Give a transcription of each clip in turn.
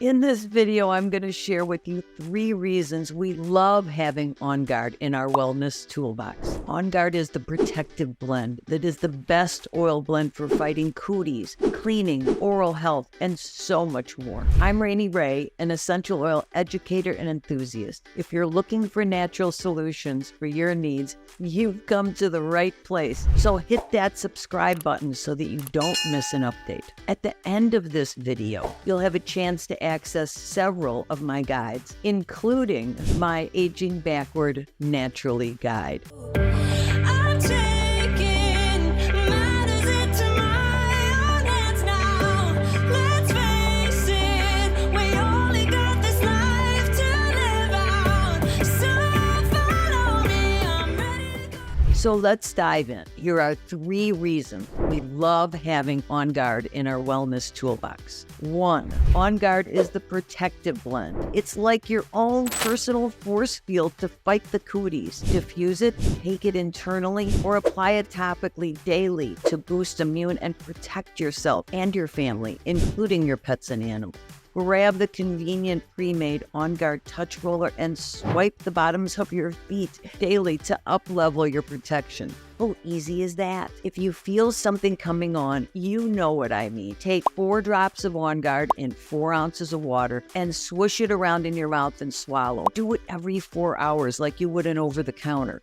In this video, I'm going to share with you 3 reasons we love having On Guard in our wellness toolbox. On Guard is the protective blend that is the best oil blend for fighting cooties, cleaning, oral health, and so much more. I'm Rainey Ray, an essential oil educator and enthusiast. If you're looking for natural solutions for your needs, you've come to the right place. So hit that subscribe button so that you don't miss an update. At the end of this video, you'll have a chance to access several of my guides, including my Aging Backward Naturally guide. So let's dive in. Here are 3 reasons we love having On Guard in our wellness toolbox. 1, On Guard is the protective blend. It's like your own personal force field to fight the cooties. Diffuse it, take it internally, or apply it topically daily to boost immune and protect yourself and your family, including your pets and animals. Grab the convenient pre-made On Guard touch roller and swipe the bottoms of your feet daily to up-level your protection. How easy is that? If you feel something coming on, you know what I mean. Take 4 drops of On Guard in 4 ounces of water and swish it around in your mouth and swallow. Do it every 4 hours like you would an over-the-counter.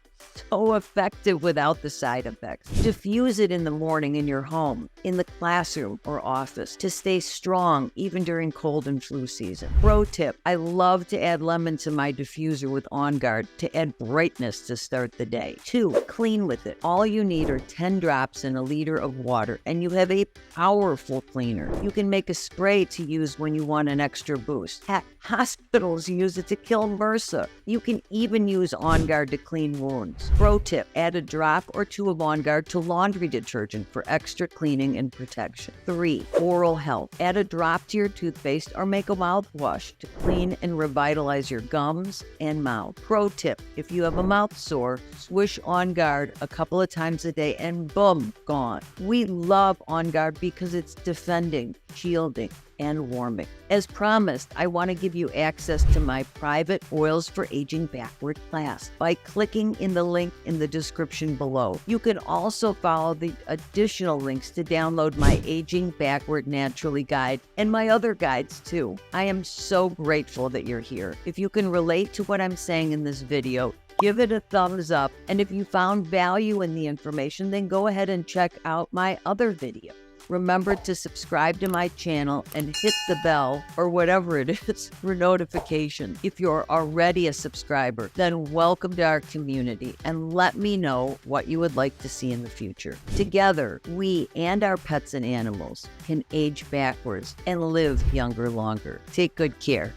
So effective without the side effects. Diffuse it in the morning in your home, in the classroom or office to stay strong even during cold and flu season. Pro tip, I love to add lemon to my diffuser with On Guard to add brightness to start the day. 2, clean with it. All you need are 10 drops in a liter of water and you have a powerful cleaner. You can make a spray to use when you want an extra boost. Heck, hospitals use it to kill MRSA. You can even use On Guard to clean wounds. Pro tip, add a drop or 2 of On Guard to laundry detergent for extra cleaning and protection. 3, oral health. Add a drop to your toothpaste or make a mouthwash to clean and revitalize your gums and mouth. Pro tip, if you have a mouth sore, swish On Guard a couple of times a day and boom, gone. We love On Guard because it's defending, shielding, and warming. As promised, I want to give you access to my private Oils for Aging Backward class by clicking in the link in the description below. You can also follow the additional links to download my Aging Backward Naturally guide and my other guides too. I am so grateful that you're here. If you can relate to what I'm saying in this video, give it a thumbs up, and if you found value in the information, then go ahead and check out my other video. Remember to subscribe to my channel and hit the bell or whatever it is for notifications. If you're already a subscriber, then welcome to our community and let me know what you would like to see in the future. Together, we and our pets and animals can age backwards and live younger longer. Take good care.